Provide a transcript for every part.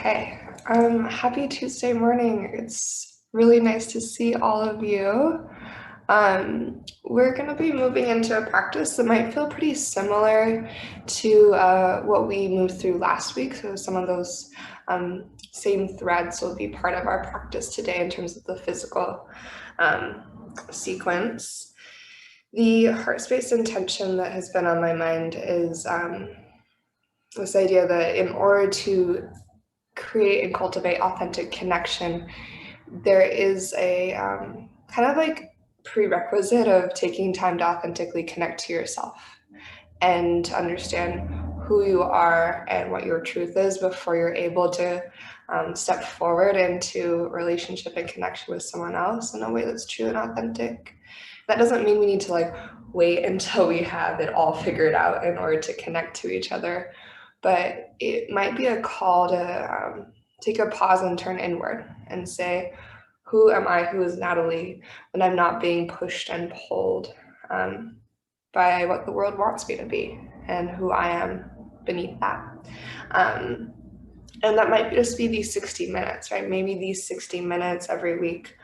Okay, happy Tuesday morning. It's really nice to see all of you. We're going to be moving into a practice that might feel pretty similar to what we moved through last week. So some of those same threads will be part of our practice today in terms of the physical sequence. The heart space intention that has been on my mind is this idea that in order to create and cultivate authentic connection, there is a kind of like prerequisite of taking time to authentically connect to yourself and to understand who you are and what your truth is before you're able to step forward into relationship and connection with someone else in a way that's true and authentic. That doesn't mean we need to wait until we have it all figured out in order to connect to each other, but it might be a call to take a pause and turn inward and say, who am I, who is Natalie, when I'm not being pushed and pulled by what the world wants me to be and who I am beneath that. And that might just be these 60 minutes, right? Maybe these 60 minutes every week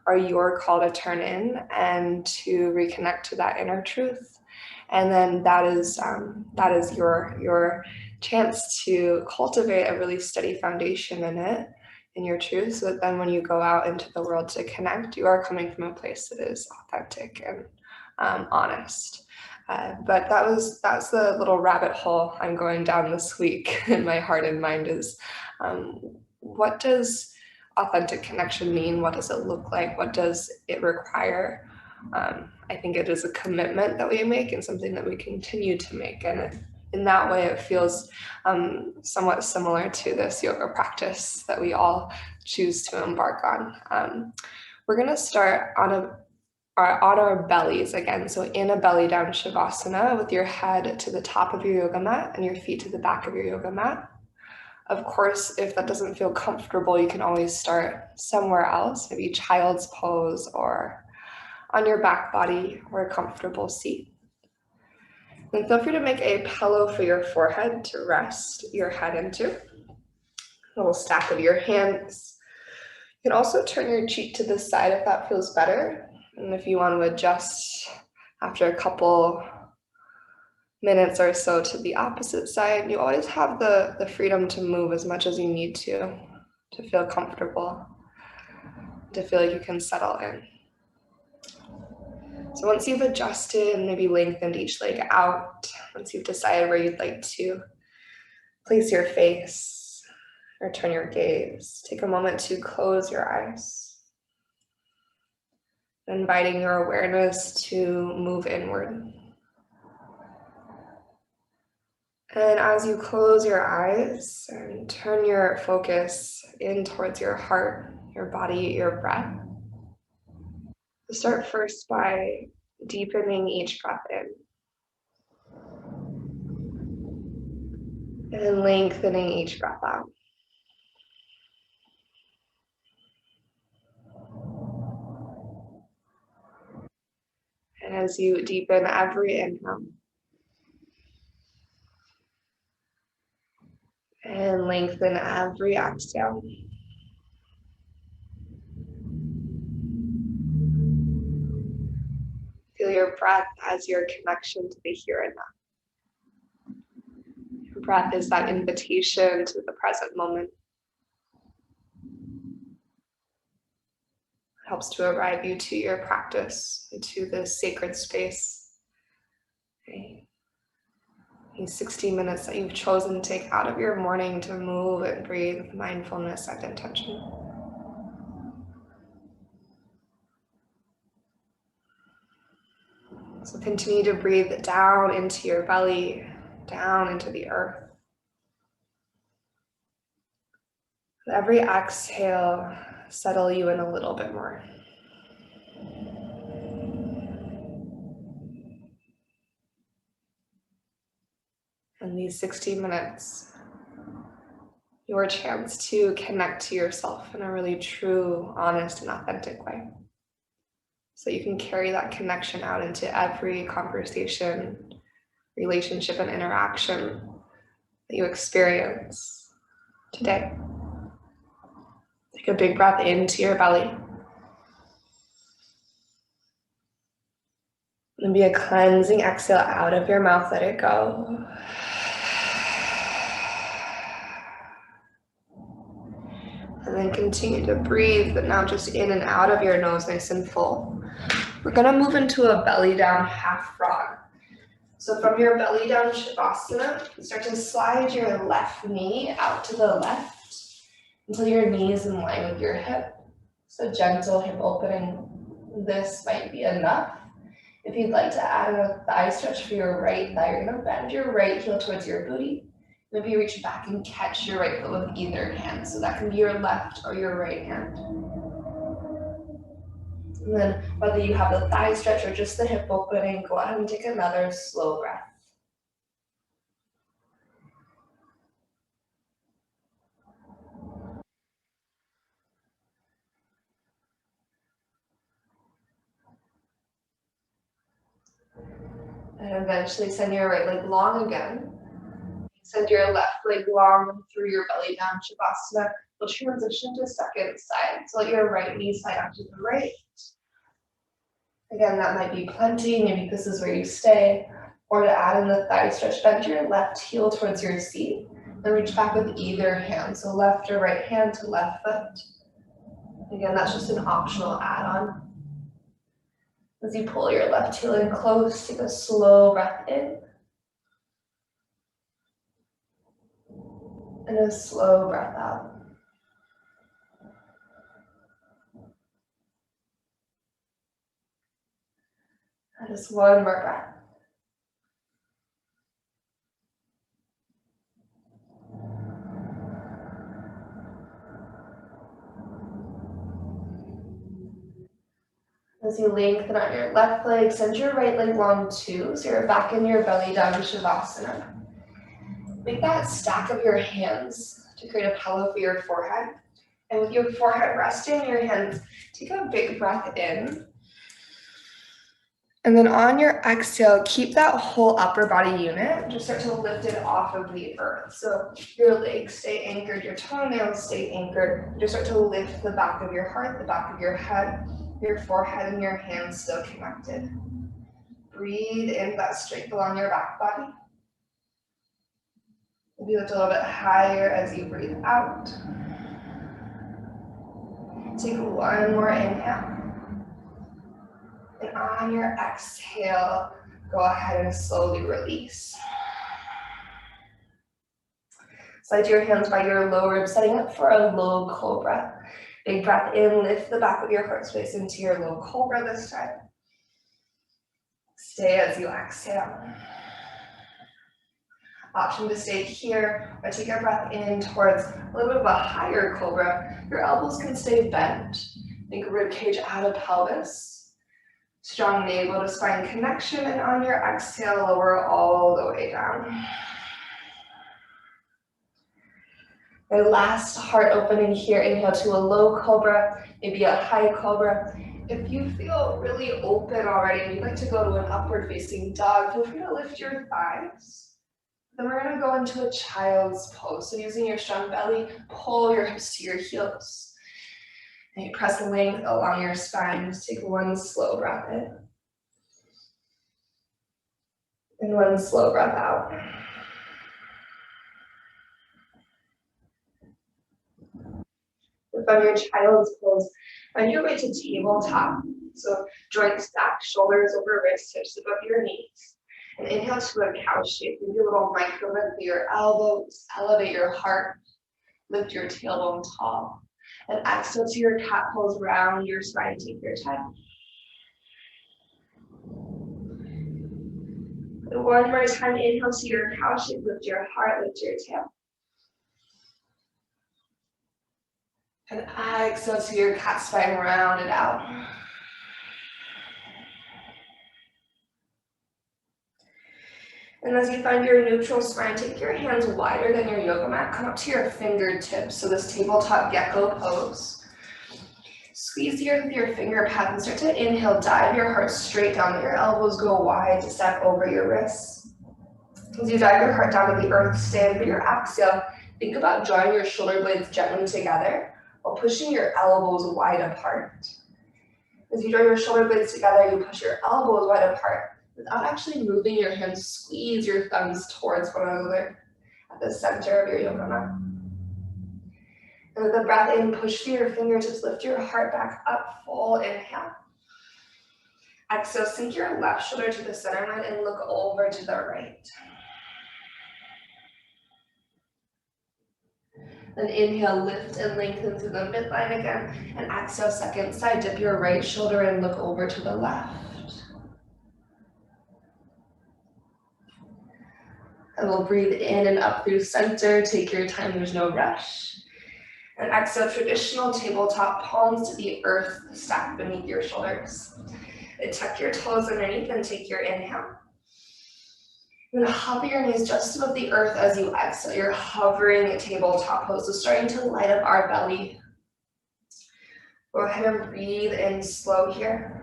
are your call to turn in and to reconnect to that inner truth. And then that is your chance to cultivate a really steady foundation in it, in your truth, so that then when you go out into the world to connect, you are coming from a place that is authentic and honest. But that's the little rabbit hole I'm going down this week in my heart and mind is what does authentic connection mean? What does it look like? What does it require? I think it is a commitment that we make and something that we continue to make. And in that way, it feels somewhat similar to this yoga practice that we all choose to embark on. We're going to start on our bellies again. So in a belly down Shavasana with your head to the top of your yoga mat and your feet to the back of your yoga mat. Of course, if that doesn't feel comfortable, you can always start somewhere else, maybe child's pose or on your back body or a comfortable seat. And feel free to make a pillow for your forehead to rest your head into. A little stack of your hands. You can also turn your cheek to the side if that feels better. And if you want to adjust after a couple minutes or so to the opposite side, you always have the freedom to move as much as you need to feel comfortable, to feel like you can settle in. So once you've adjusted and maybe lengthened each leg out, once you've decided where you'd like to place your face or turn your gaze, take a moment to close your eyes, inviting your awareness to move inward. And as you close your eyes and turn your focus in towards your heart, your body, your breath, start first by deepening each breath in and lengthening each breath out. And as you deepen every inhale and lengthen every exhale, feel your breath as your connection to the here and now. Your breath is that invitation to the present moment. It helps to arrive you to your practice, to this sacred space. Okay. These 60 minutes that you've chosen to take out of your morning to move and breathe with mindfulness and intention. So continue to breathe down into your belly, down into the earth. With every exhale, settle you in a little bit more. And these 60 minutes, your chance to connect to yourself in a really true, honest, and authentic way. So you can carry that connection out into every conversation, relationship, and interaction that you experience today. Take a big breath into your belly. And be a cleansing exhale out of your mouth, let it go. And then continue to breathe, but now just in and out of your nose, nice and full. We're gonna move into a belly down half frog. So from your belly down Shavasana, start to slide your left knee out to the left until your knee is in line with your hip. So gentle hip opening. This might be enough. If you'd like to add a thigh stretch for your right thigh, you're gonna bend your right heel towards your booty. Maybe reach back and catch your right foot with either hand. So that can be your left or your right hand. And then whether you have the thigh stretch or just the hip opening, go ahead and take another slow breath. And eventually send your right leg long again. Send your left leg long through your belly down Shavasana. We'll transition to second side. So let your right knee slide out to the right. Again, that might be plenty. Maybe this is where you stay. Or to add in the thigh stretch, bend your left heel towards your seat. Then reach back with either hand. So left or right hand to left foot. Again, that's just an optional add-on. As you pull your left heel in close, take a slow breath in. And a slow breath out. And just one more breath. As you lengthen out your left leg, send your right leg long too, so you're back in your belly down Shavasana. Make that stack of your hands to create a pillow for your forehead. And with your forehead resting, your hands, take a big breath in. And then on your exhale, keep that whole upper body unit. Just start to lift it off of the earth. So your legs stay anchored, your toenails stay anchored. Just start to lift the back of your heart, the back of your head, your forehead and your hands still connected. Breathe in that strength along your back body. Maybe lift a little bit higher as you breathe out. Take one more inhale. And on your exhale, go ahead and slowly release. Slide your hands by your lower ribs, setting up for a low cobra. Big breath in, lift the back of your heart space into your low cobra this time. Stay as you exhale. Option to stay here, or take a breath in towards a little bit of a higher cobra. Your elbows can stay bent. Think rib cage out of pelvis. Strong navel to spine connection, and on your exhale, lower all the way down. The last heart opening here, inhale to a low cobra, maybe a high cobra. If you feel really open already and you'd like to go to an upward facing dog, feel free to lift your thighs. Then we're gonna go into a child's pose. So using your strong belly, pull your hips to your heels. And you press length along your spine. Just take one slow breath in. And one slow breath out. From your child's pose, find your way to tabletop. So joints stacked, shoulders over wrists, hips above your knees. And inhale to a cow shape. Maybe a little micro bend through your elbows, elevate your heart, lift your tailbone tall. And exhale to your cat pose, round your spine, take your time. And one more time, inhale to your cow shape, lift your heart, lift your tail. And exhale to your cat spine, round it out. And as you find your neutral spine, take your hands wider than your yoga mat, come up to your fingertips. So this tabletop gecko pose. Squeeze the earth with your finger pads and start to inhale, dive your heart straight down, let your elbows go wide to stack over your wrists. As you dive your heart down to the earth, stand for your exhale. Think about drawing your shoulder blades gently together. while pushing your elbows wide apart. As you draw your shoulder blades together, you push your elbows wide apart without actually moving your hands. Squeeze your thumbs towards one another at the center of your yoga mat. And with the breath in, push through your fingertips, lift your heart back up, full inhale. Exhale, sink your left shoulder to the center line and look over to the right. Then inhale, lift and lengthen through the midline again. And exhale, second side, dip your right shoulder and look over to the left. And we'll breathe in and up through center. Take your time, there's no rush. And exhale, traditional tabletop, palms to the earth, stacked beneath your shoulders. And tuck your toes underneath and take your inhale. You're gonna hover your knees just above the earth as you exhale. You're hovering tabletop pose, so starting to light up our belly. Go ahead and breathe in slow here.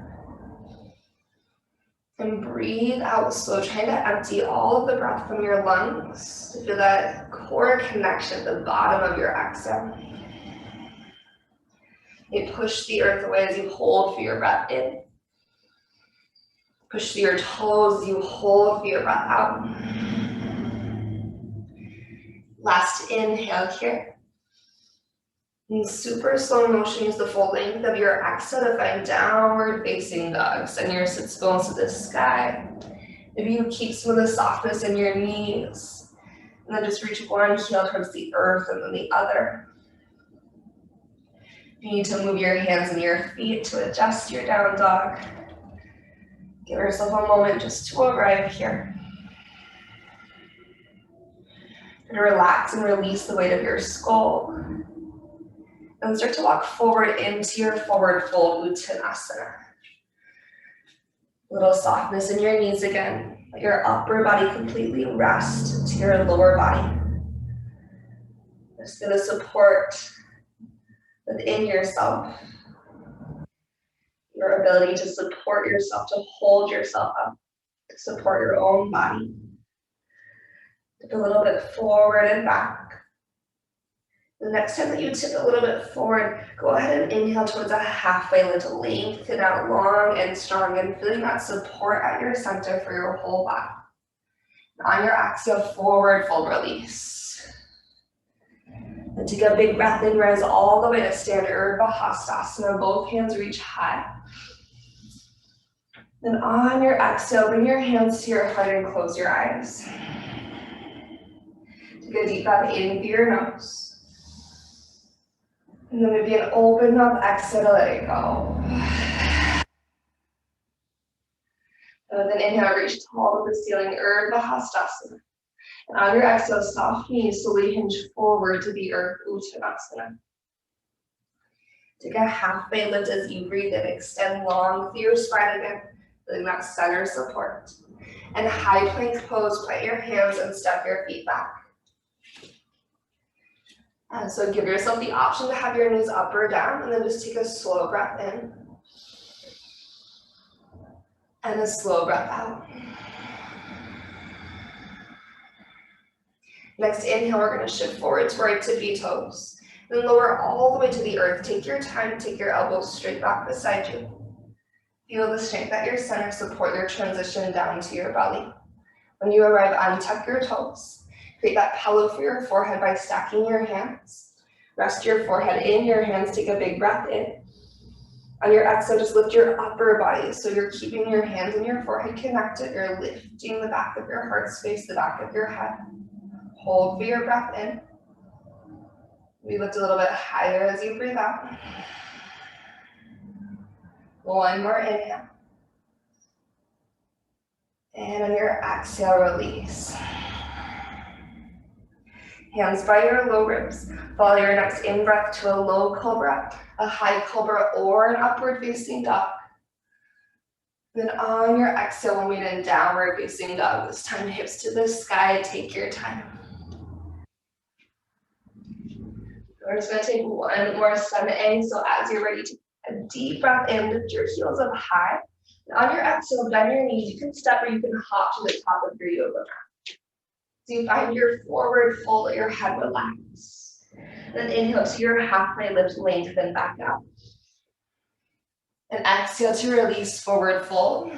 And breathe out slow, trying to empty all of the breath from your lungs to feel that core connection at the bottom of your exhale. You push the earth away as you hold for your breath in. Push through your toes, you hold for your breath out. Last inhale here. In super slow motion, use the full length of your exhale to find downward facing dog. Send your sits bones to the sky. Maybe you keep some of the softness in your knees. And then just reach one heel towards the earth and then the other. You need to move your hands and your feet to adjust your down dog. Give yourself a moment just to arrive here. And relax and release the weight of your skull. And start to walk forward into your forward fold, Uttanasana. Little softness in your knees again. Let your upper body completely rest to your lower body. Just feel the support within yourself. Your ability to support yourself, to hold yourself up, to support your own body. Tip a little bit forward and back. The next time that you tip a little bit forward, go ahead and inhale towards a halfway lift. Lengthen out long and strong and feeling that support at your center for your whole body. On your exhale, forward fold release. And take a big breath in, rise all the way to standard Urdhva Hastasana. Both hands reach high. Then on your exhale, bring your hands to your heart and close your eyes. Take a deep breath in through your nose. And then maybe an open mouth exhale to let it go. And with an inhale, reach tall to the ceiling, Urdhva Hastasana. And on your exhale, soft knees slowly hinge forward to the earth, Uttanasana. Take a halfway lift as you breathe in, extend long through your spine again, feeling that center support. And high plank pose, plant your hands and step your feet back. And so give yourself the option to have your knees up or down, and then just take a slow breath in. And a slow breath out. Next inhale, we're going to shift forward to right tippy toes. Then lower all the way to the earth. Take your time, take your elbows straight back beside you. Feel the strength at your center, support your transition down to your belly. When you arrive, untuck your toes. Create that pillow for your forehead by stacking your hands. Rest your forehead in your hands, take a big breath in. On your exhale, just lift your upper body. So you're keeping your hands and your forehead connected. You're lifting the back of your heart space, the back of your head. Hold for your breath in. We lift a little bit higher as you breathe out. One more inhale. And on your exhale, release. Hands by your low ribs. Follow your next in-breath to a low cobra, a high cobra, or an upward facing dog. Then on your exhale, we'll meet in downward facing dog. This time, hips to the sky. Take your time. We're just going to take one more semi-A. So as you're ready, take a deep breath in, lift your heels up high. And on your exhale, bend your knees. You can step or you can hop to the top of your yoga mat. So you find your forward fold, let your head relax. Then inhale to your halfway lift, lengthen back out. And exhale to release, forward fold.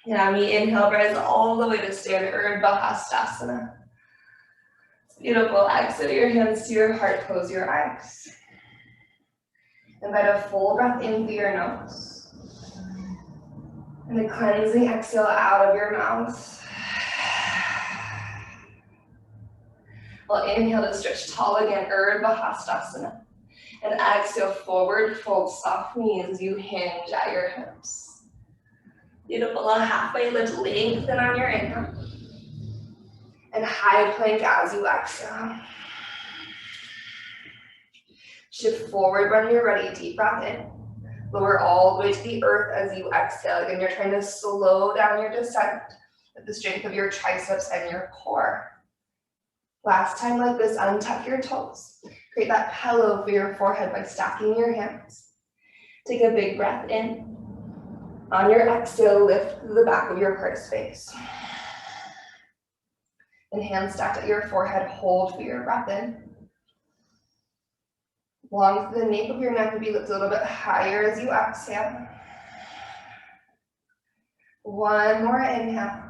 Yummy, inhale, rise all the way to standard Urdhva. Beautiful, exhale your hands to your heart, close your eyes. Invite a full breath in through your nose. And a cleansing exhale out of your mouth. We'll inhale to stretch tall again, Urdhva. And exhale, forward fold, soft knees as you hinge at your hips. Beautiful, a halfway lift, lengthen on your inhale. And high plank as you exhale. Shift forward when you're ready, deep breath in. Lower all the way to the earth as you exhale. Again, you're trying to slow down your descent with the strength of your triceps and your core. Last time like this, untuck your toes. Create that pillow for your forehead by stacking your hands. Take a big breath in. On your exhale, lift the back of your heart space. And hands stacked at your forehead, hold for your breath in. Long through the nape of your neck will be lifted a little bit higher as you exhale. One more inhale.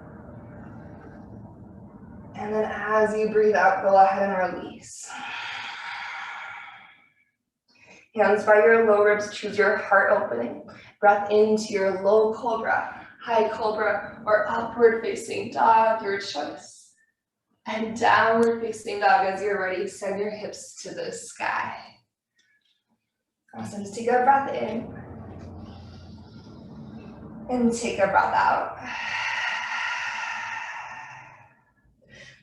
And then as you breathe out, go ahead and release. Hands by your low ribs, choose your heart opening. Breath into your low cobra, high cobra, or upward facing dog, your choice. And downward facing dog as you're ready, send your hips to the sky. Awesome, just take a breath in. And take a breath out.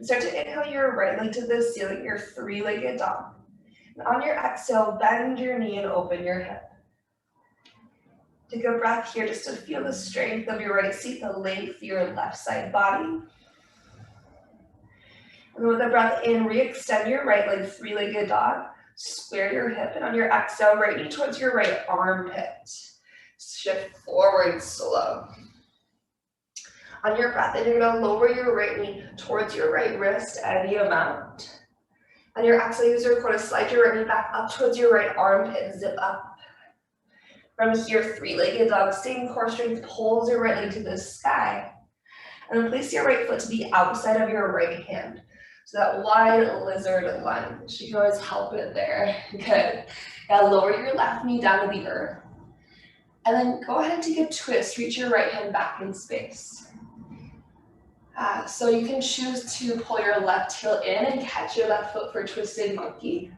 Start to inhale your right leg to the ceiling, your three-legged dog. And on your exhale, bend your knee and open your hip. Take a breath here just to feel the strength of your right seat, the length of your left side body. And with a breath in, re-extend your right leg, three-legged dog. Square your hip, and on your exhale, right knee towards your right armpit. Shift forward slow. On your breath in, you're going to lower your right knee towards your right wrist, any amount. On your exhale, use your core to slide your right knee back up towards your right armpit, zip up. From here, three-legged dog, same core strength, pulls your right leg to the sky. And then place your right foot to the outside of your right hand. So that wide lizard lunge. You can always help it there. Good. Now lower your left knee down to the earth. And then go ahead and take a twist. Reach your right hand back in space. So you can choose to pull your left heel in and catch your left foot for twisted monkey.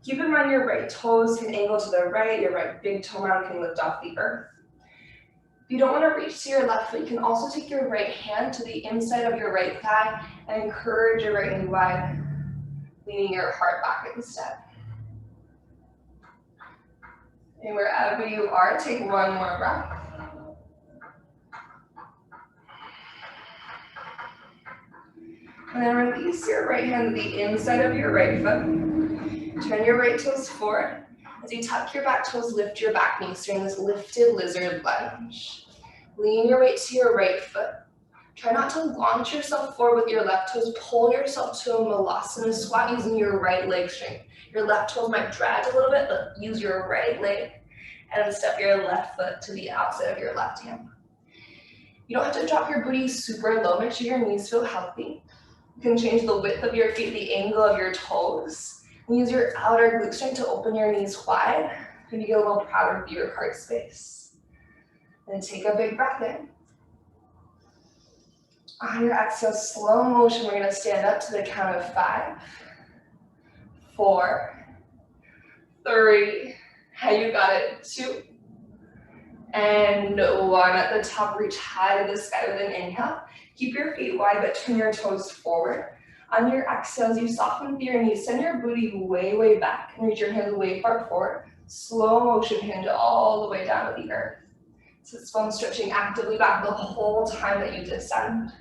Keep in mind your right toes can angle to the right. Your right big toe mound can lift off the earth. If you don't want to reach to your left foot, you can also take your right hand to the inside of your right thigh and encourage your right knee wide, leaning your heart back instead. And wherever you are, take one more breath. And then release your right hand to the inside of your right foot. Turn your right toes forward. As you tuck your back toes, lift your back knee, starting this lifted lizard lunge. Lean your weight to your right foot. Try not to launch yourself forward with your left toes. Pull yourself to a malasana squat using your right leg strength. Your left toes might drag a little bit, but use your right leg and step your left foot to the outside of your left hand. You don't have to drop your booty super low. Make sure your knees feel healthy. You can change the width of your feet, the angle of your toes. And use your outer glute strength to open your knees wide and you get a little prouder of your heart space. Then take a big breath in. On your exhale, slow motion, we're going to stand up to the count of 5, 4, 3, you got it, 2, and 1. At the top, reach high to the sky with an inhale. Keep your feet wide, but turn your toes forward. On your exhale, as you soften through your knees, send your booty way, way back and reach your hands way far forward. Slow motion, hinge all the way down to the earth. Sit bones stretching actively back the whole time that you descend.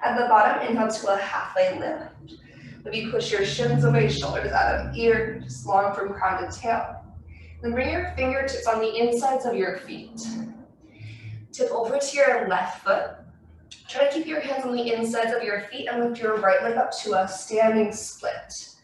At the bottom, inhale to a halfway lift. Maybe push your shins away, shoulders out of ears, long from crown to tail. Then bring your fingertips on the insides of your feet. Tip over to your left foot. Try to keep your hands on the insides of your feet and lift your right leg up to a standing split.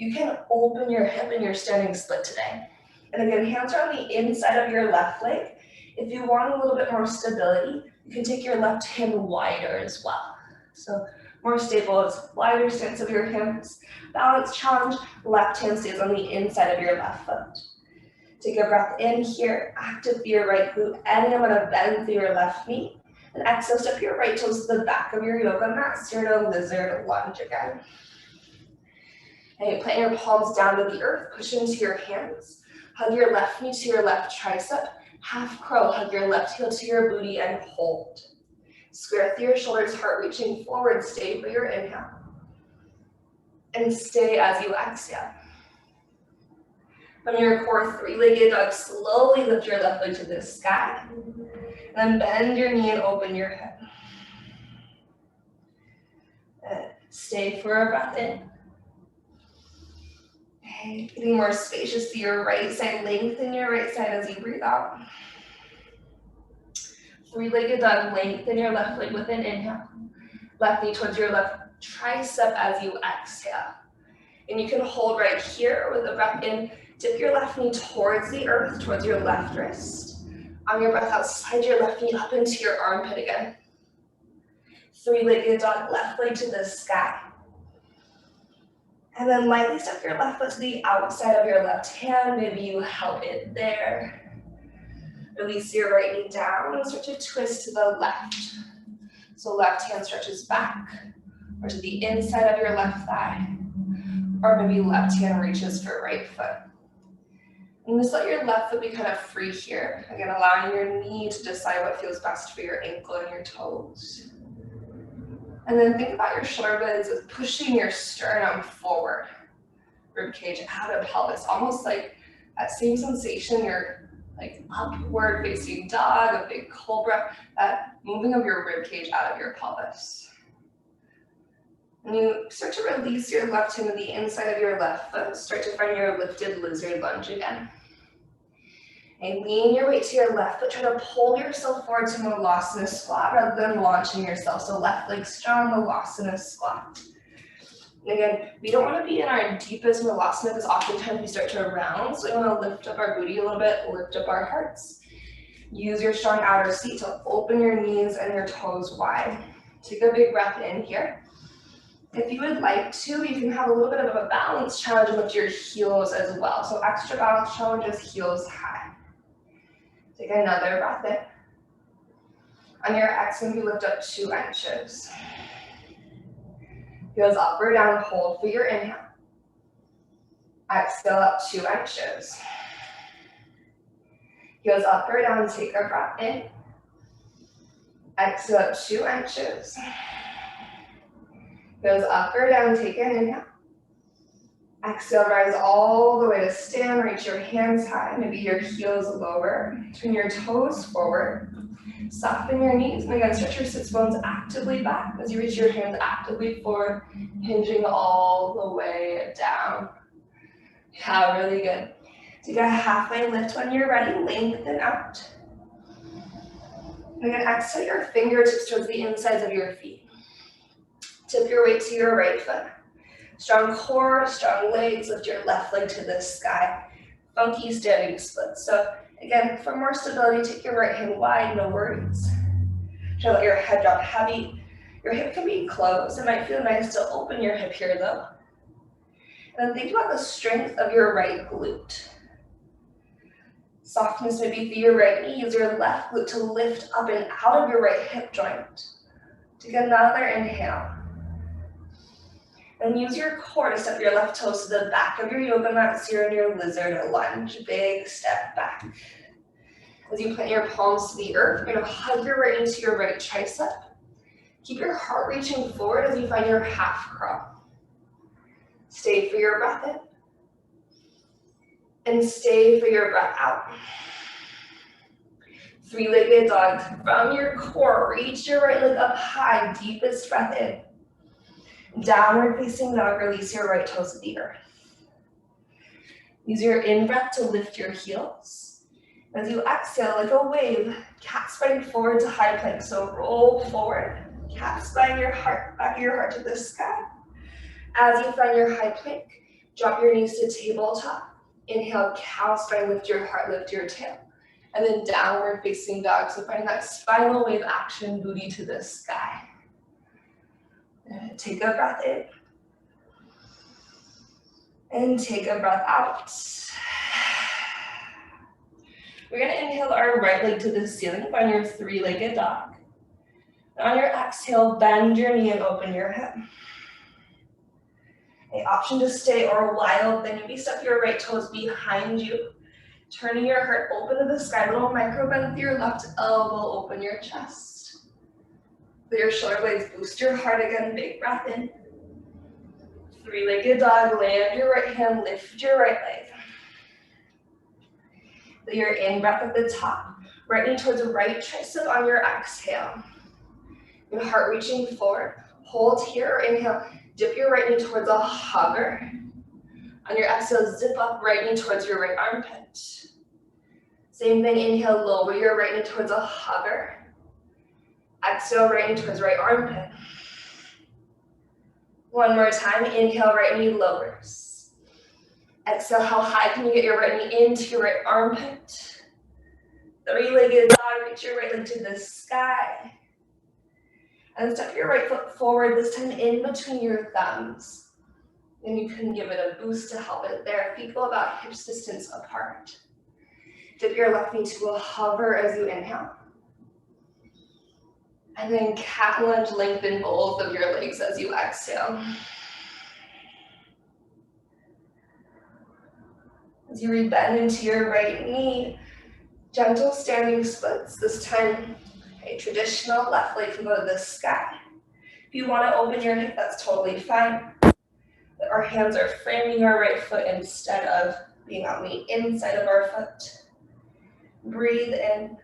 You can open your hip in your standing split today. And again, hands are on the inside of your left leg. If you want a little bit more stability, you can take your left hand wider as well. So more stable is wider stance of your hands. Balance challenge, left hand stays on the inside of your left foot. Take a breath in here, active through your right glute, and I'm gonna bend through your left knee. And exhale, step your right toes to the back of your yoga mat, steer to lizard lunge again. And you plant your palms down to the earth, push into your hands. Hug your left knee to your left tricep. Half crow, hug your left heel to your booty and hold. Square through your shoulders, heart reaching forward, stay for your inhale. And stay as you exhale. From your core three-legged dog, slowly lift your left leg to the sky. Then bend your knee and open your hip. And stay for a breath in. Okay, getting more spacious to your right side, lengthen your right side as you breathe out. Three-legged dog, lengthen your left leg with an inhale. Left knee towards your left tricep as you exhale. And you can hold right here with a breath in. Dip your left knee towards the earth, towards your left wrist. On your breath out, slide your left knee up into your armpit again. Three-legged dog, left leg to the sky. And then lightly step your left foot to the outside of your left hand. Maybe you help it there. Release your right knee down and start to twist to the left. So left hand stretches back or to the inside of your left thigh. Or maybe left hand reaches for right foot. And just let your left foot be kind of free here. Again, allowing your knee to decide what feels best for your ankle and your toes. And then think about your shoulder blades as pushing your sternum forward. Rib cage out of pelvis, almost like that same sensation, you're like upward facing dog, a big cobra, that moving of your rib cage out of your pelvis. And you start to release your left hand to the inside of your left foot. Start to find your lifted lizard lunge again. And lean your weight to your left foot. Try to pull yourself forward to Malasana squat rather than launching yourself. So left leg strong, Malasana squat. And again, we don't want to be in our deepest Malasana because oftentimes we start to round. So we want to lift up our booty a little bit, lift up our hearts. Use your strong outer seat to open your knees and your toes wide. Take a big breath in here. If you would like to, you can have a little bit of a balance challenge and lift your heels as well. So extra balance challenge is heels high. Take another breath in. On your exhale, you lift up 2 inches. Heels up or down, hold for your inhale. Exhale up 2 inches. Heels up or down, take a breath in. Exhale up 2 inches. Heels up or down, take an inhale. Exhale, rise all the way to stand, reach your hands high, maybe your heels lower, turn your toes forward, soften your knees, and again, stretch your sits bones actively back as you reach your hands actively forward, hinging all the way down. Yeah, really good. Take a halfway lift when you're ready, lengthen out. And again, exhale your fingertips towards the insides of your feet. Tip your weight to your right foot. Strong core, strong legs, lift your left leg to the sky. Funky standing split. So again, for more stability, take your right hand wide, no worries. Try to let your head drop heavy. Your hip can be closed. It might feel nice to open your hip here though. And then think about the strength of your right glute. Softness maybe through your right knee. Use your left glute to lift up and out of your right hip joint. Take another inhale. And use your core to step your left toes to the back of your yoga mat, so you're in your lizard lunge. Big step back. As you plant your palms to the earth, you're going to hug your right into your right tricep. Keep your heart reaching forward as you find your half crow. Stay for your breath in. And stay for your breath out. Three-legged dog. From your core, reach your right leg up high, deepest breath in. Downward facing dog, release your right toes to the earth. Use your in-breath to lift your heels. As you exhale, like a wave, cat spine forward to high plank. So roll forward, cat spine your heart, back of your heart to the sky. As you find your high plank, Drop your knees to tabletop. Inhale, cow spine, lift your heart, lift your tail. And then downward facing dog. So find that spinal wave action, booty to the sky. Take a breath in. And take a breath out. We're gonna inhale our right leg to the ceiling, find your three-legged dog. On your exhale, bend your knee and open your hip. An option to stay or wild, then maybe step your right toes behind you. Turning your heart open to the sky, little micro bend with your left elbow, open your chest. Let your shoulder blades boost your heart again, big breath in. Three-legged dog, land your right hand, lift your right leg. Let your in-breath at the top, right knee towards the right tricep on your exhale. Your heart reaching forward, hold here, inhale, dip your right knee towards a hover. On your exhale, zip up right knee towards your right armpit. Same thing, inhale, lower your right knee towards a hover. Exhale, right knee towards right armpit. One more time, inhale, right knee lowers. Exhale, how high can you get your right knee into your right armpit? Three-legged dog, reach your right leg to the sky. And step your right foot forward, this time in between your thumbs. And you can give it a boost to help it there. Feet go about hips distance apart. Dip your left knee to a hover as you inhale. And then cat lunge, lengthen both of your legs as you exhale. As you rebend into your right knee, gentle standing splits. This time, a traditional left leg can go to the sky. If you want to open your hip, that's totally fine. But our hands are framing our right foot instead of being on the inside of our foot. Breathe in.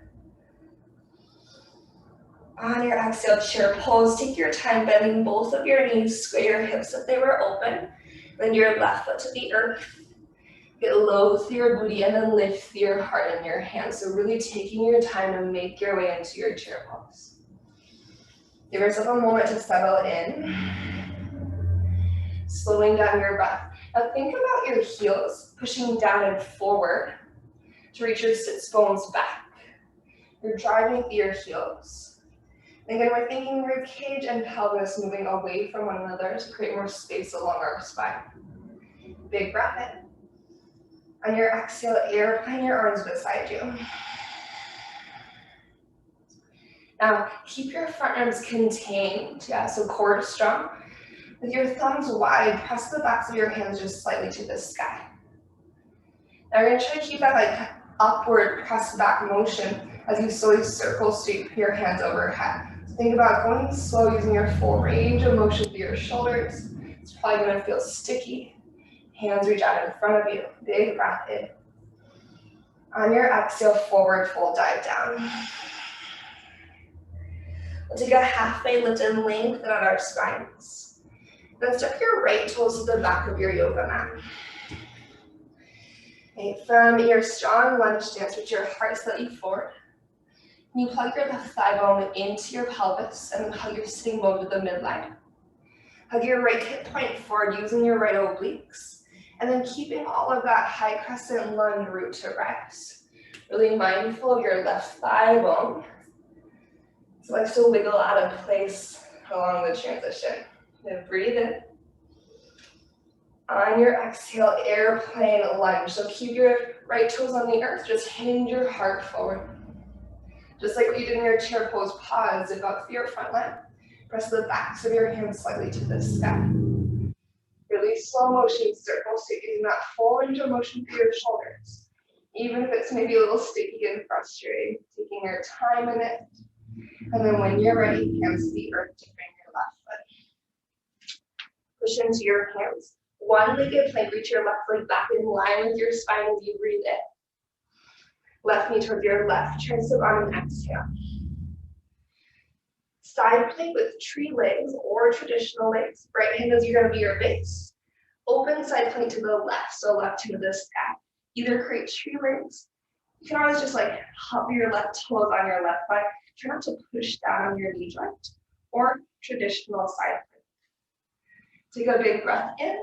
On your exhale, chair pose. Take your time bending both of your knees, square your hips if they were open. Then your left foot to the earth. Get low through your booty and then lift your heart in your hands. So really taking your time to make your way into your chair pose. Give yourself a moment to settle in. Slowing down your breath. Now think about your heels pushing down and forward to reach your sits bones back. You're driving through your heels. And again, we're thinking rib cage and pelvis moving away from one another to create more space along our spine. Big breath in. On your exhale, airplane your arms beside you. Now, keep your front arms contained, so core strong. With your thumbs wide, press the backs of your hands just slightly to the sky. Now we're gonna try to keep that like upward press back motion as you slowly circle sweep your hands overhead. So think about going slow using your full range of motion through your shoulders. It's probably gonna feel sticky. Hands reach out in front of you. Big breath in. On your exhale, forward fold, dive down. We'll take a halfway lift and lengthen out our spines. Then step your right toes to the back of your yoga mat. Okay, from your strong lunge stance, reach your heart slightly forward. And you plug your left thigh bone into your pelvis and then hug your sitting bone to the midline. Hug your right hip point forward using your right obliques. And then keeping all of that high crescent lunge root to rise. Really mindful of your left thigh bone. So likes to wiggle out of place along the transition. Then breathe in. On your exhale, airplane lunge. So keep your right toes on the earth, just hinge your heart forward. Just like what you did in your chair pose, pause, zip up through your front leg. Press the backs of your hands slightly to the sky. Really slow motion, circle, so using that full range of motion through your shoulders. Even if it's maybe a little sticky and frustrating, taking your time in it. And then when you're ready, hands to the earth to bring your left foot. Push into your hands. One-legged plank, reach your left leg back in line with your spine as you breathe in. Left knee towards your left tricep on an exhale. Side plank with tree legs or traditional legs. Right hand is going to be your base. Open side plank to the left, so left to the sky. Either create tree legs. You can always just like hop your left toes on your left thigh. Try not to push down on your knee joint. Or traditional side plank. Take a big breath in.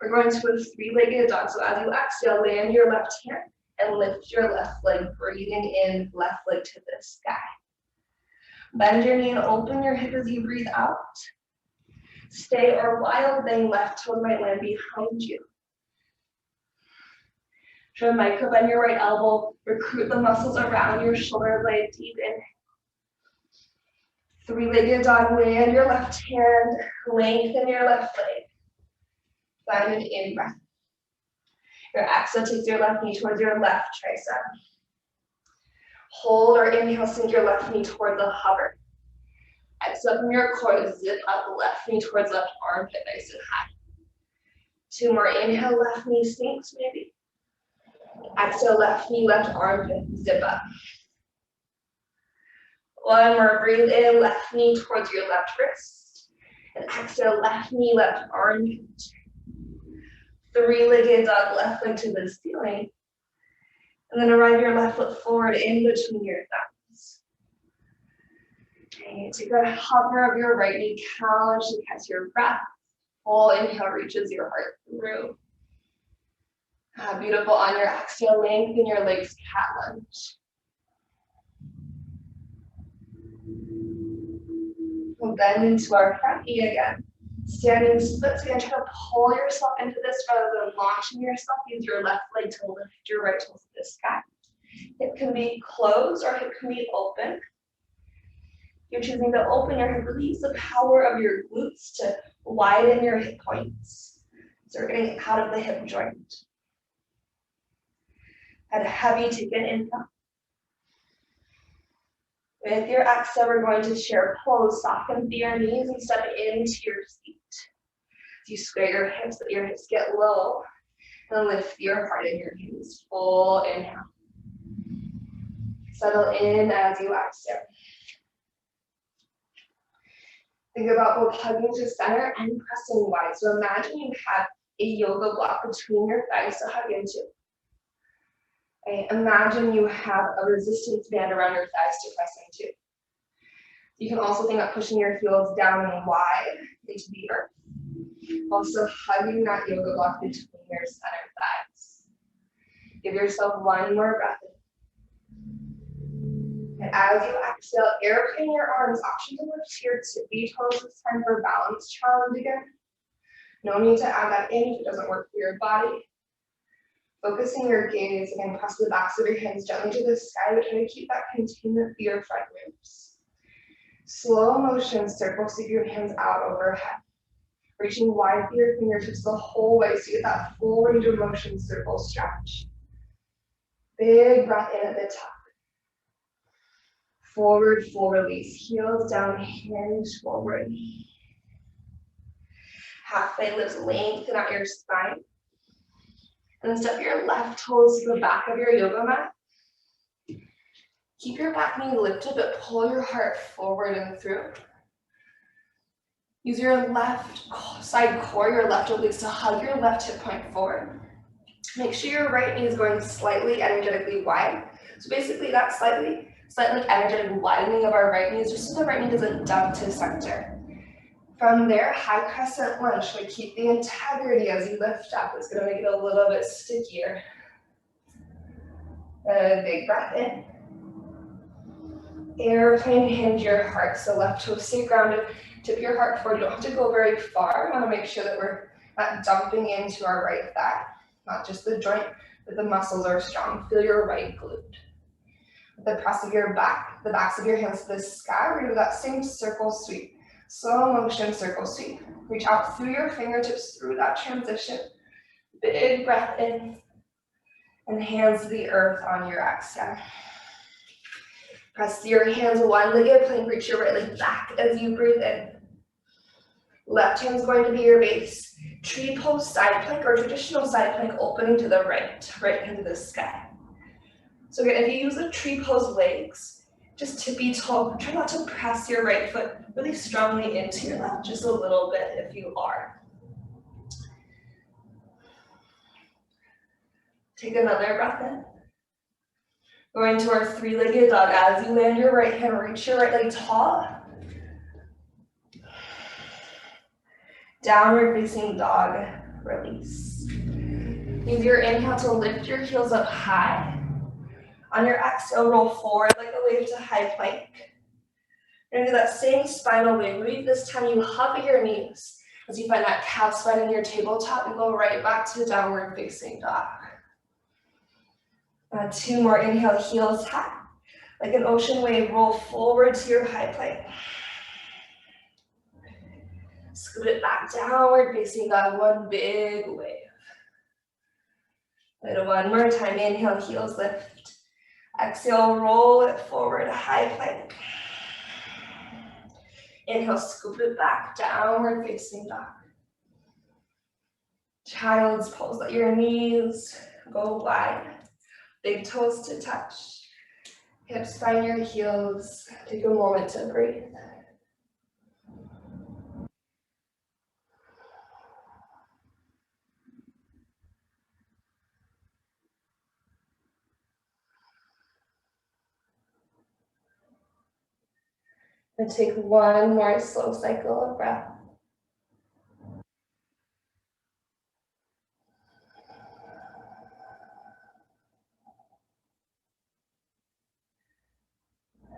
We're going to a three-legged dog. So as you exhale, land your left hand and lift your left leg, breathing in, left leg to the sky. Bend your knee and open your hip as you breathe out. Stay or wild thing, left toe might land behind you. Try to micro bend your right elbow, recruit the muscles around your shoulder blade, deep in. Three-legged dog, land your left hand, lengthen your left leg. Find an in-breath. Your exhale takes your left knee towards your left tricep. Hold or inhale, sink your left knee toward the hover. Exhale from your core, zip up left knee towards left armpit, nice and high. Two more, inhale, left knee sinks maybe. Exhale, left knee, left armpit, zip up. One more, breathe in, left knee towards your left wrist. And exhale, left knee, left armpit. Three-legged dog, left leg to the ceiling. And then arrive your left foot forward in between your thumbs. Okay, take a hover of your right knee, count to catch your breath. Full inhale reaches your heart through. Beautiful. On your exhale, lengthen your legs, cat lunge. We'll bend into our front knee again. Standing splits again, try to pull yourself into this rather than launching yourself. Use your left leg to lift your right toe to the sky. Hip can be closed or hip can be open. You're choosing to open your hip, release the power of your glutes to widen your hip points. So we're getting out of the hip joint. Head heavy, take an inhale. With your exhale, we're going to chair pose. Soften through your knees and step into your seat. As you square your hips, let your hips get low. And lift your heart and your knees. Full inhale. Settle in as you exhale. Think about both hugging to center and pressing wide. So imagine you have a yoga block between your thighs to hug into. Okay. Imagine you have a resistance band around your thighs to press into. You can also think about pushing your heels down and wide into the earth. Also hugging that yoga block between your center thighs. Give yourself one more breath in. And as you exhale, airplane your arms, option to lift your tippy toes this time for balance challenge again. No need to add that in if it doesn't work for your body. Focusing your gaze, again, press the backs of your hands gently to the sky, but try to keep that containment for your front ribs. Slow motion, circle, sweep your hands out overhead. Reaching wide through your fingertips the whole way so you get that full range of motion, circle stretch. Big breath in at the top. Forward, full release. Heels down, hinge forward. Halfway lifts, lengthen out your spine. And then step your left toes to the back of your yoga mat. Keep your back knee lifted, but pull your heart forward and through. Use your left side core, your left obliques to hug your left hip point forward. Make sure your right knee is going slightly energetically wide. So basically that slightly energetic widening of our right knee is just so the right knee doesn't dump to center. From there, high crescent lunge. We keep the integrity as you lift up. It's going to make it a little bit stickier. A big breath in. Airplane, hinge your heart. So left toe stay grounded. Tip your heart forward. You don't have to go very far. I want to make sure that we're not dumping into our right thigh. Not just the joint, but the muscles are strong. Feel your right glute. With the press of your back, the backs of your hands to the sky, we're going to do that same circle sweep. Slow motion circle sweep. Reach out through your fingertips through that transition. Big breath in. And hands to the earth on your exhale. Press your hands one-legged plank. Reach your right leg back as you breathe in. Left hand's going to be your base. Tree pose side plank or traditional side plank opening to the right. Right into the sky. So again, if you use the tree pose legs, just tippy toe. Try not to press your right foot really strongly into your left, just a little bit if you are. Take another breath in. Going to our three-legged dog. As you land your right hand, reach your right leg tall. Downward facing dog. release. Use your inhale to lift your heels up high. On your exhale, roll forward like a wave to high plank. You're gonna do that same spinal wave. Maybe this time you hug your knees as you find that calf spine in your tabletop and go right back to downward facing dog. 2 more, inhale, heels high. Like an ocean wave, roll forward to your high plank. Scoot it back, downward facing dog, one big wave. And one more time, inhale, heels lift. Exhale, roll it forward, high plank. Inhale, scoop it back, downward facing dog. Child's pose, let your knees go wide. Big toes to touch. Hips find your heels. Take a moment to breathe. And take one more slow cycle of breath.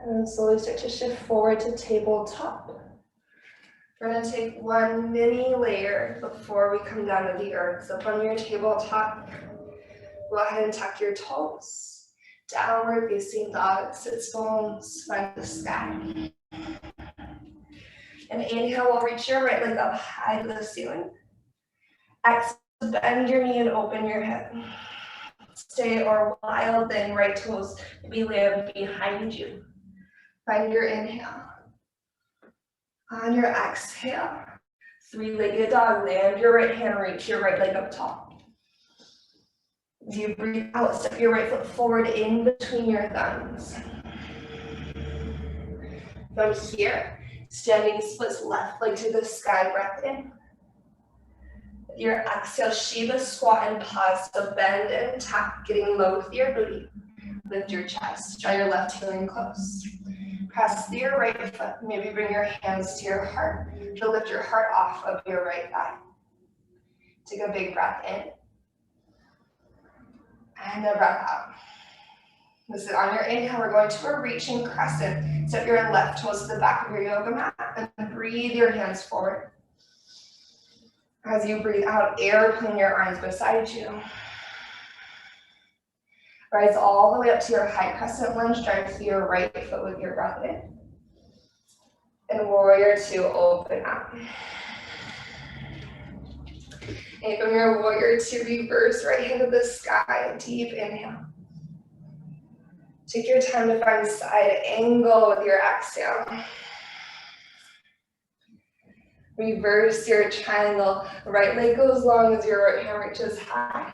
And slowly start to shift forward to tabletop. We're going to take one mini layer before we come down to the earth. So from your tabletop, go ahead and tuck your toes. Downward facing dog, sits bones, find the sky. And inhale, we'll reach your right leg up high to the ceiling. Exhale, bend your knee and open your hip. Stay or wild then right toes maybe land behind you. Find your inhale. On your exhale, 3-legged dog, land your right hand, reach your right leg up tall. As you breathe out, step your right foot forward in between your thumbs. From here, standing splits left leg to the sky, breath in. Your exhale, Shiva squat and pause, so bend and tap, getting low with your booty. Lift your chest, draw your left heel in close. Press your right foot, maybe bring your hands to your heart to lift your heart off of your right thigh. Take a big breath in. And a breath out. This is on your inhale, we're going to a reaching crescent. Step your left toes to the back of your yoga mat and breathe your hands forward. As you breathe out, airplane your arms beside you. Rise all the way up to your high crescent lunge, drive to your right foot with your breath in. And warrior 2, open up. And from your warrior 2, reverse right hand to the sky, deep inhale. Take your time to find side angle with your exhale. Reverse your triangle. Right leg goes long as your right hand reaches high.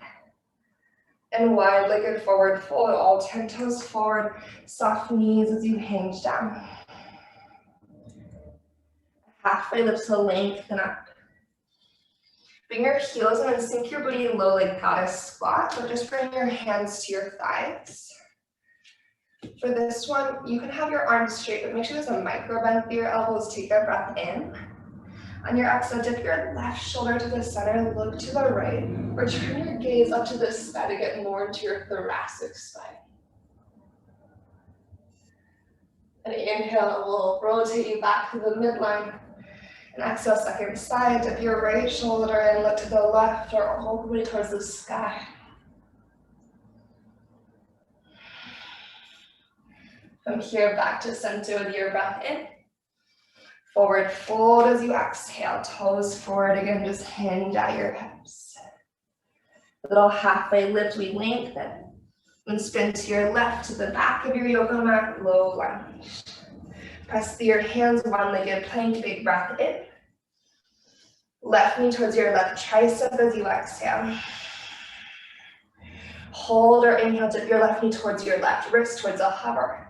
And wide-legged forward fold, all 10 toes forward. Soft knees as you hinge down. Halfway lift to lengthen up. Bring your heels in and sink your booty low like goddess squat, but just bring your hands to your thighs. For this one, you can have your arms straight, but make sure there's a micro bend through your elbows. Take a breath in. On your exhale, dip your left shoulder to the center, look to the right, or turn your gaze up to the sky to get more into your thoracic spine. And inhale, we'll rotate you back to the midline. And exhale, second side, dip your right shoulder and look to the left or all the way towards the sky. From here, back to center with your breath in. Forward fold as you exhale, toes forward again, just hinge at your hips. Little halfway lift, we lengthen. And spin to your left to the back of your yoga mat, low lunge. Press through your hands, one-legged plank, big breath in. Left knee towards your left tricep as you exhale. Hold or inhale, dip your left knee towards your left wrist, towards a hover.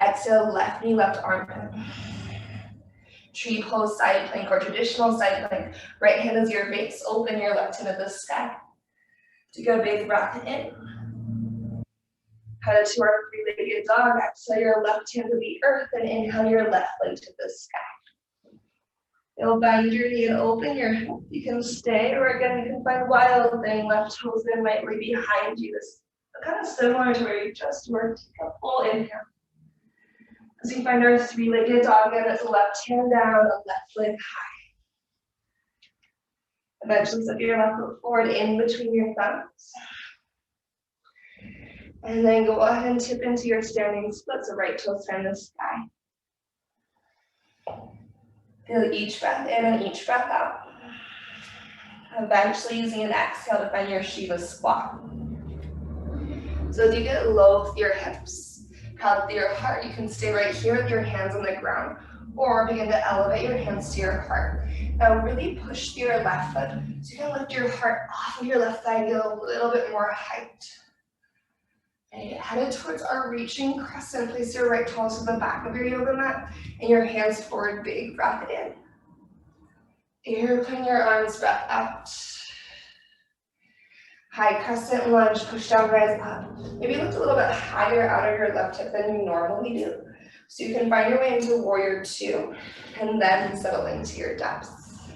Exhale, left knee, left armpit. Tree pose, side plank, or traditional side plank. Right hand is your base, open your left hand to the sky. Take a big breath in. Head to our 3-legged dog. Exhale your left hand to the earth and inhale your left leg to the sky. You'll bend your knee and open your hip. You can stay, or again, you can find wild thing. Left toes then might be behind you. This is kind of similar to where you just worked. Take a full inhale. As we find our three-legged dog, and it's left hand down, a left leg high. Eventually step your left foot forward in between your thumbs. And then go ahead and tip into your standing split, so right toes find the sky. Feel each breath in and each breath out. Eventually using an exhale to find your Shiva squat. So as you get low with your hips, proud with your heart, you can stay right here with your hands on the ground, or begin to elevate your hands to your heart. Now really push through your left foot, so you can lift your heart off of your left thigh and get a little bit more height. Okay, headed towards our reaching crescent, place your right toes to the back of your yoga mat and your hands forward, big breath in. Airplane your arms, breath out. High crescent lunge, push down, rise up. Maybe lift a little bit higher out of your left hip than you normally do. So you can find your way into warrior two and then settle into your depths.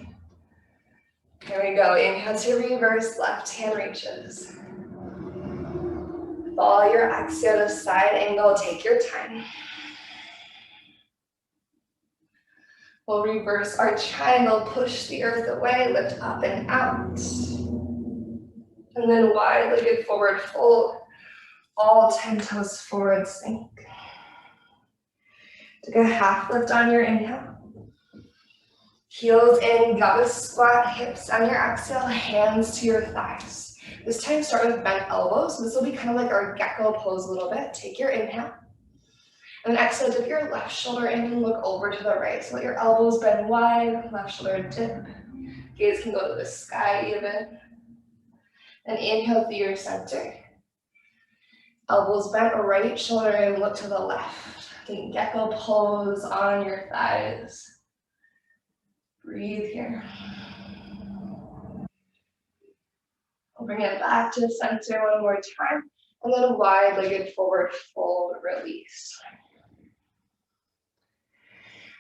Here we go, inhale to reverse, left hand reaches. Follow your exhale to side angle, take your time. We'll reverse our triangle, push the earth away, lift up and out. And then wide-legged forward fold, all 10 toes forward sink. Take a half lift on your inhale. Heels in, goddess squat, hips on your exhale, hands to your thighs. This time start with bent elbows. This will be kind of like our gecko pose a little bit. Take your inhale. And then exhale, dip your left shoulder in and look over to the right. So let your elbows bend wide, left shoulder dip. Gaze can go to the sky even. And inhale through your center. Elbows bent, right shoulder in, look to the left. Take gecko pose on your thighs. Breathe here. We'll bring it back to the center one more time. And then wide-legged forward fold, release.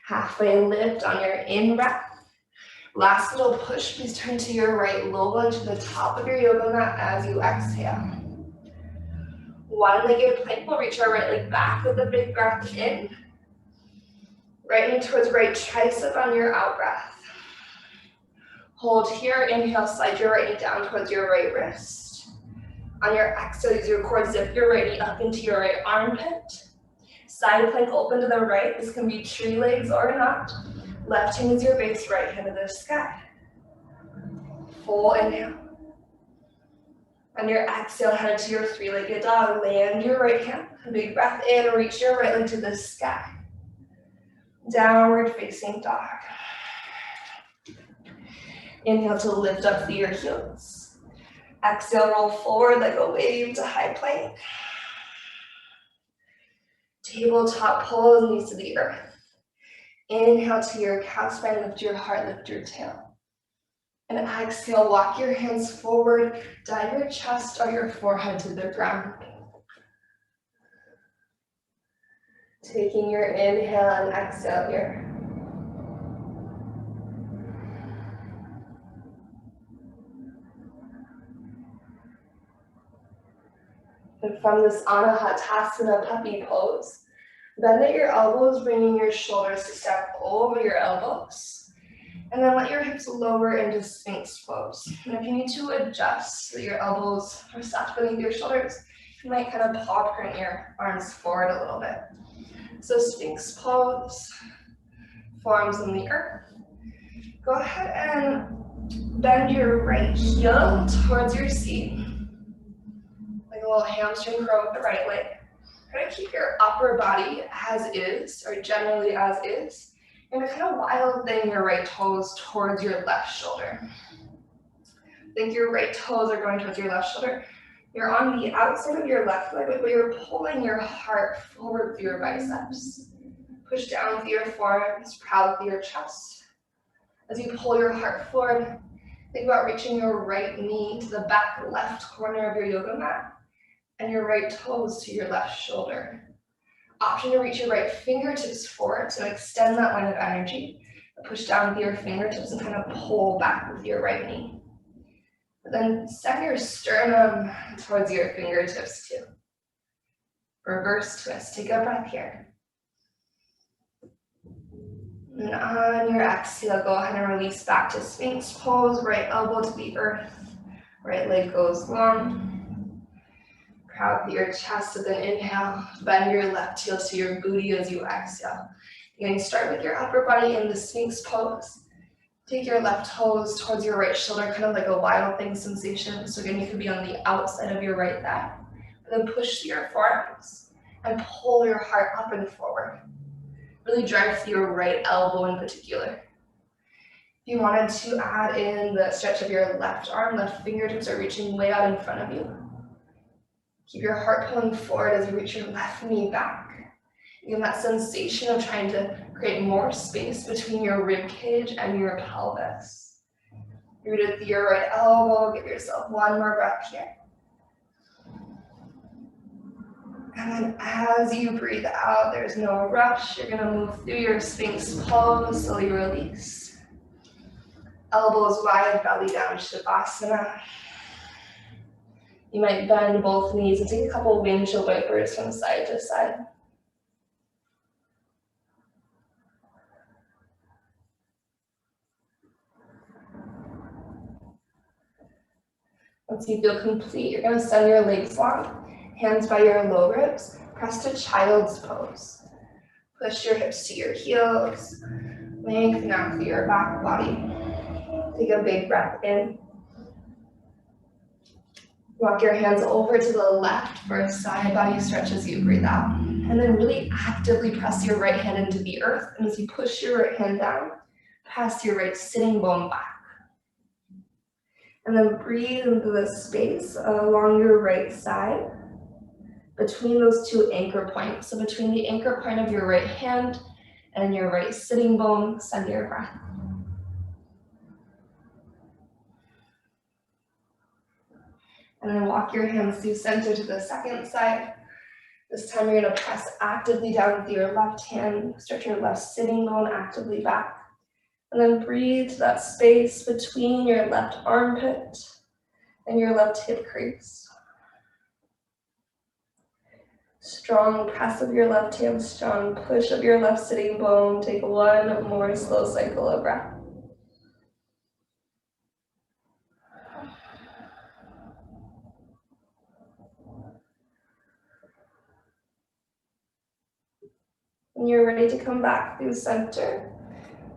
Halfway lift on your in-breath. Last little push, please turn to your right, low lunge to the top of your yoga mat as you exhale. One-legged plank, we'll reach our right leg back with a big breath in. Right knee towards right tricep on your out breath. Hold here, inhale, slide your right knee down towards your right wrist. On your exhale, use your core, zip your right knee up into your right armpit. Side plank open to the right. This can be tree legs or not. Left hand is your base, right hand to the sky. Full inhale. On your exhale, head to your three-legged dog. Land your right hand. Big breath in, reach your right leg to the sky. Downward facing dog. Inhale to lift up through your heels. Exhale, roll forward like a wave to high plank. Tabletop pose, knees to the earth. Inhale to your calf spine, lift your heart, lift your tail. And exhale, walk your hands forward, dive your chest or your forehead to the ground. Taking your inhale and exhale here. And from this Anahatasana puppy pose, bend at your elbows, bringing your shoulders to step over your elbows. And then let your hips lower into Sphinx pose. And if you need to adjust so your elbows are stacked beneath your shoulders, you might kind of paw print your arms forward a little bit. So Sphinx pose, forearms in the earth. Go ahead and bend your right heel towards your seat. Like a little hamstring curl with the right leg. Try to keep your upper body as is, or generally as is. And kind of wild thing your right toes towards your left shoulder. Think your right toes are going towards your left shoulder. You're on the outside of your left leg, but you're pulling your heart forward through your biceps. Push down through your forearms, proud through your chest. As you pull your heart forward, think about reaching your right knee to the back left corner of your yoga mat and your right toes to your left shoulder. Option to reach your right fingertips forward to extend that line of energy. Push down with your fingertips and kind of pull back with your right knee. But then send your sternum towards your fingertips too. Reverse twist. Take a breath here. And on your exhale, go ahead and release back to Sphinx pose. Right elbow to the earth. Right leg goes long. Proud through your chest with an inhale. Bend your left heel to your booty as you exhale. You're going to start with your upper body in the Sphinx pose. Take your left toes towards your right shoulder, kind of like a wild thing sensation. So again, you could be on the outside of your right thigh. Then push through your forearms and pull your heart up and forward. Really drive through your right elbow in particular. If you wanted to add in the stretch of your left arm, left fingertips are reaching way out in front of you. Keep your heart pulling forward as you reach your left knee back. Again, that sensation of trying to create more space between your rib cage and your pelvis. Root it through your right elbow. Give yourself one more breath here. And then as you breathe out, there's no rush. You're going to move through your Sphinx pose, slowly release. Elbows wide, belly down, Shavasana. You might bend both knees and take a couple windshield wipers from side to side. Once you feel complete, you're going to send your legs long, hands by your low ribs, press to child's pose. Push your hips to your heels, lengthen out through your back body. Take a big breath in. Walk your hands over to the left for a side body stretch as you breathe out. And then really actively press your right hand into the earth. And as you push your right hand down, press your right sitting bone back. And then breathe into the space along your right side between those two anchor points. So between the anchor point of your right hand and your right sitting bone, send your breath. And then walk your hands through center to the second side. This time you're going to press actively down with your left hand, stretch your left sitting bone actively back. And then breathe to that space between your left armpit and your left hip crease. Strong press of your left hamstring, push of your left sitting bone. Take one more slow cycle of breath. When you're ready to come back through center,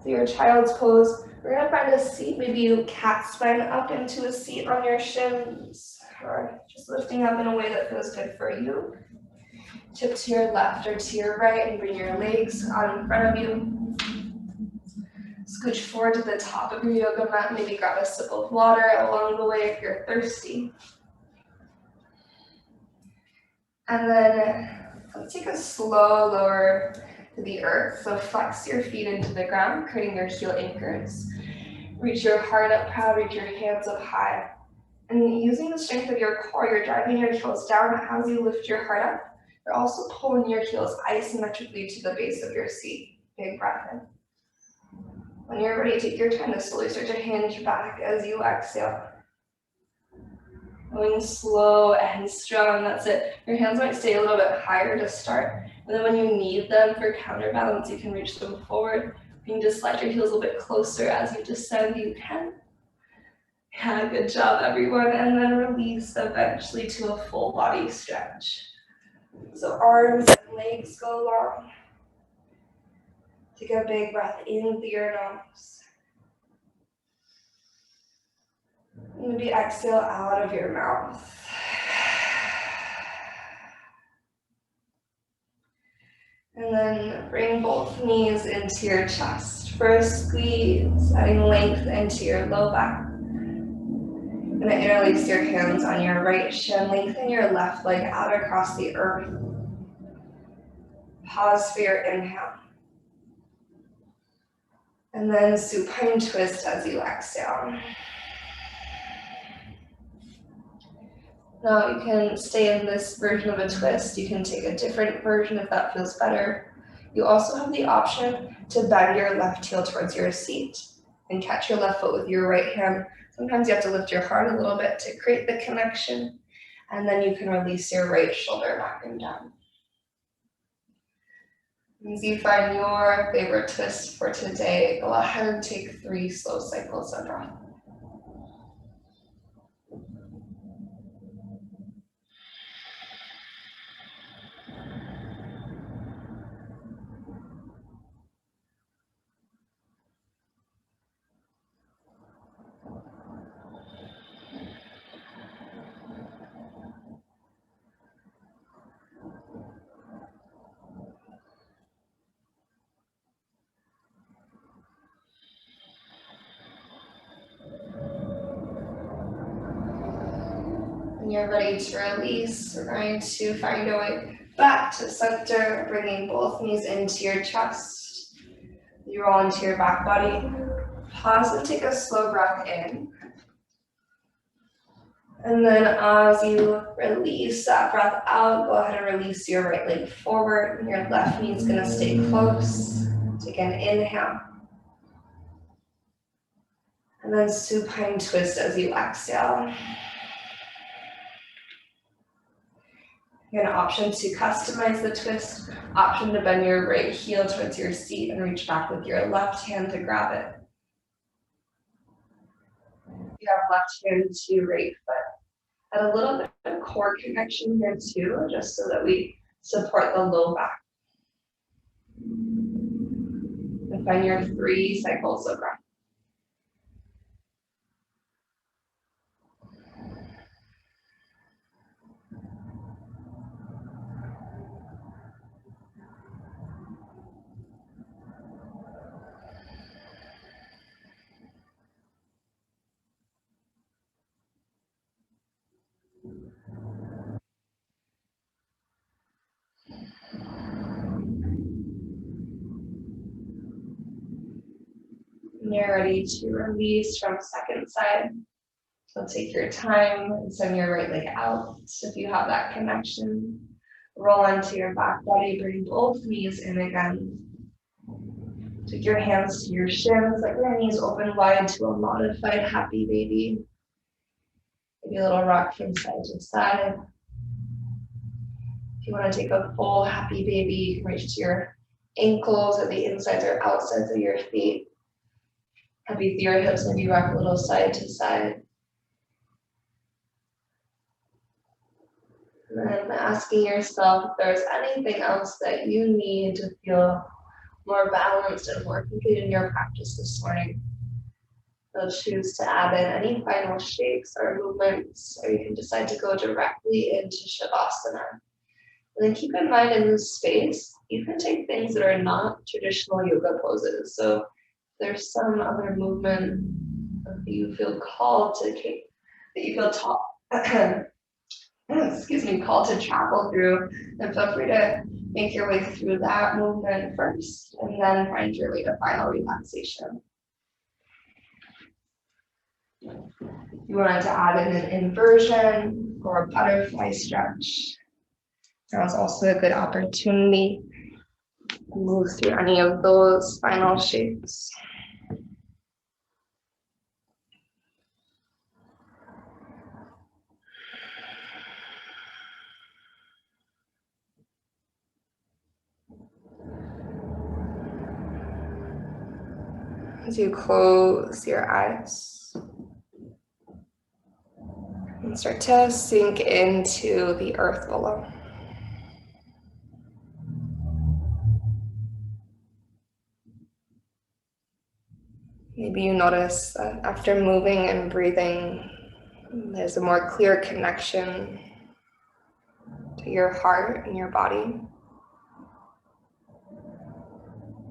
through your child's pose, we're going to find a seat. Maybe you cat spine up into a seat on your shins, or just lifting up in a way that feels good for you. Tip to your left or to your right and bring your legs out in front of you. Scooch forward to the top of your yoga mat. Maybe grab a sip of water along the way if you're thirsty. And then let's take a slow lower to the earth. So flex your feet into the ground, creating your heel anchors. Reach your heart up proud, reach your hands up high. And using the strength of your core, you're driving your heels down as you lift your heart up. You're also pulling your heels isometrically to the base of your seat. Big breath in. When you're ready, take your time to slowly start to hinge back as you exhale. Going slow and strong, that's it. Your hands might stay a little bit higher to start. And then when you need them for counterbalance, you can reach them forward. You can just slide your heels a little bit closer as you descend, you can. Yeah, good job everyone. And then release eventually to a full body stretch. So arms and legs go long. Take a big breath in through your nose. Maybe exhale out of your mouth. And then bring both knees into your chest for a squeeze, adding length into your low back. And then interlace your hands on your right shin, lengthen your left leg out across the earth. Pause for your inhale. And then supine twist as you exhale. Now you can stay in this version of a twist. You can take a different version if that feels better. You also have the option to bend your left heel towards your seat and catch your left foot with your right hand. Sometimes you have to lift your heart a little bit to create the connection, and then you can release your right shoulder back and down. As you find your favorite twist for today, go ahead and take 3 slow cycles of breath. When you're ready to release, we're going to find your way back to center, bringing both knees into your chest. You roll into your back body. Pause and take a slow breath in. And then as you release that breath out, go ahead and release your right leg forward. Your left knee is going to stay close. Take an inhale. And then supine twist as you exhale. You have an option to customize the twist, option to bend your right heel towards your seat and reach back with your left hand to grab it. You have left hand to right foot. Add a little bit of core connection here too, just so that we support the low back. And find your 3 cycles of breath. When you're ready to release from second side, so take your time and send your right leg out. So if you have that connection, roll onto your back body, bring both knees in again. Take your hands to your shins, let your knees open wide to a modified happy baby. Maybe a little rock from side to side. If you want to take a full happy baby, you can reach to your ankles or the insides or outsides of your feet. Happy through your hips, maybe rock a little side to side. And then asking yourself if there's anything else that you need to feel more balanced and more complete in your practice this morning. So choose to add in any final shakes or movements, or you can decide to go directly into Shavasana. And then keep in mind in this space, you can take things that are not traditional yoga poses. So if there's some other movement that you feel called to take, that you feel taught, called to travel through, then feel free to make your way through that movement first, and then find your way to final relaxation. You wanted to add in an inversion or a butterfly stretch. That was also a good opportunity to move through any of those final shapes. As you close your eyes and start to sink into the earth below. Maybe you notice that after moving and breathing, there's a more clear connection to your heart and your body,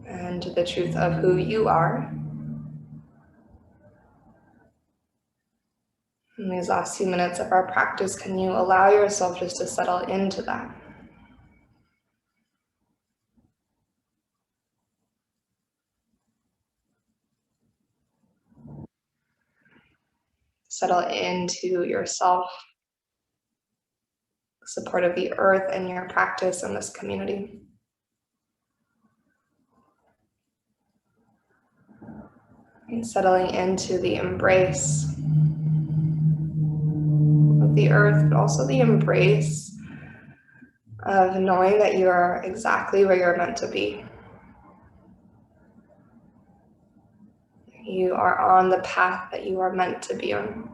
and to the truth of who you are. In these last few minutes of our practice, can you allow yourself just to settle into that? Settle into yourself, the support of the earth and your practice in this community. And settling into the embrace of the earth, but also the embrace of knowing that you are exactly where you're meant to be. You are on the path that you are meant to be on.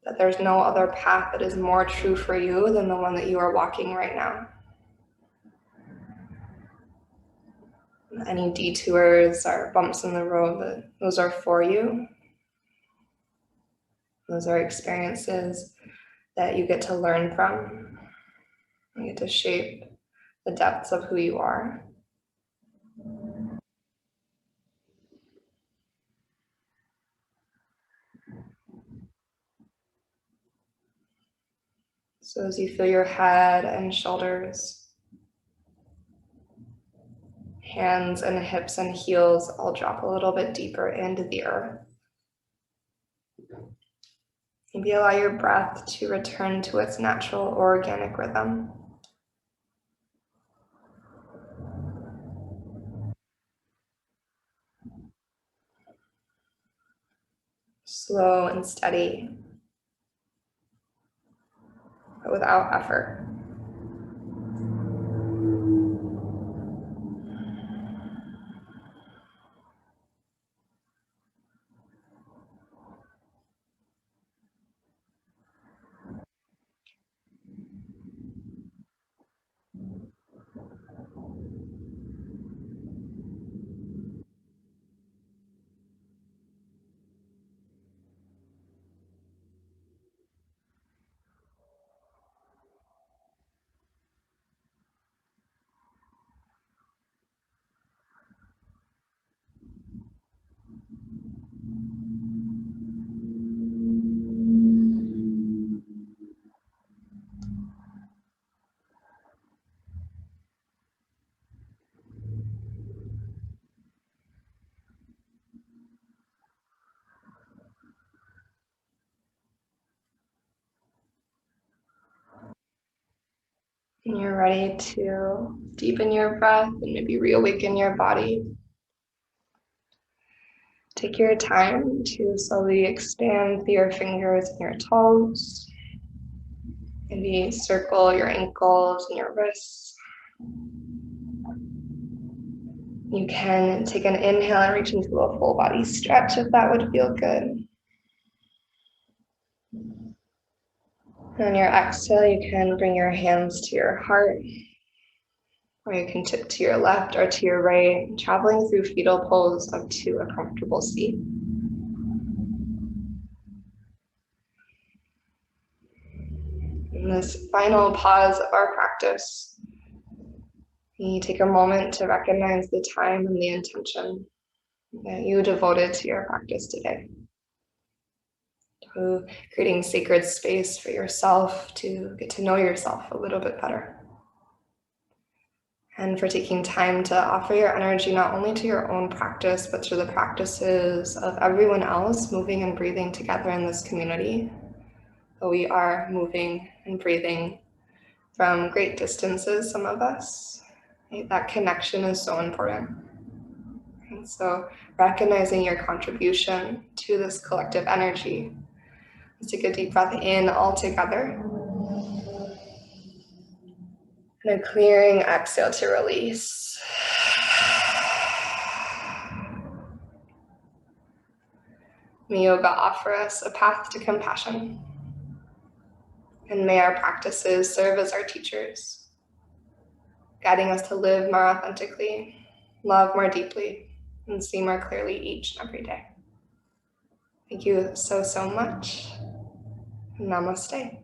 That there's no other path that is more true for you than the one that you are walking right now. Any detours or bumps in the road, those are for you. Those are experiences that you get to learn from. You get to shape the depths of who you are. So as you feel your head and shoulders, hands and hips and heels all drop a little bit deeper into the earth. Maybe allow your breath to return to its natural organic rhythm. Slow and steady, but without effort. And you're ready to deepen your breath and maybe reawaken your body. Take your time to slowly expand your fingers and your toes. Maybe circle your ankles and your wrists. You can take an inhale and reach into a full body stretch if that would feel good. And on your exhale, you can bring your hands to your heart, or you can tip to your left or to your right, traveling through fetal pose up to a comfortable seat. In this final pause of our practice, you take a moment to recognize the time and the intention that you devoted to your practice today. To creating sacred space for yourself to get to know yourself a little bit better. And for taking time to offer your energy not only to your own practice, but to the practices of everyone else moving and breathing together in this community. We are moving and breathing from great distances, some of us. That connection is so important. And so recognizing your contribution to this collective energy. Let's take a deep breath in all together. And a clearing exhale to release. May yoga offer us a path to compassion. And may our practices serve as our teachers, guiding us to live more authentically, love more deeply, and see more clearly each and every day. Thank you so, so much. Namaste.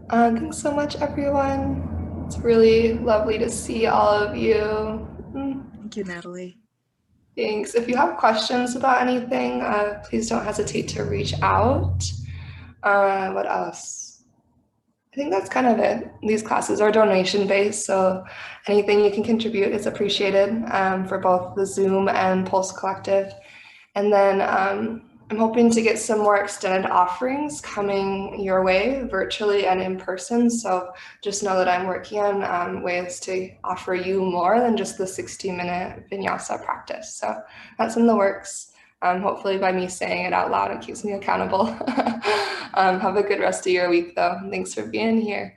Thanks so much, everyone. It's really lovely to see all of you. Thank you, Natalie. Thanks. If you have questions about anything, please don't hesitate to reach out. What else? I think that's kind of it. These classes are donation-based, so anything you can contribute is appreciated for both the Zoom and Pulse Collective. And then I'm hoping to get some more extended offerings coming your way virtually and in person. So just know that I'm working on ways to offer you more than just the 60-minute vinyasa practice. So that's in the works. Hopefully by me saying it out loud, it keeps me accountable. Have a good rest of your week though. Thanks for being here.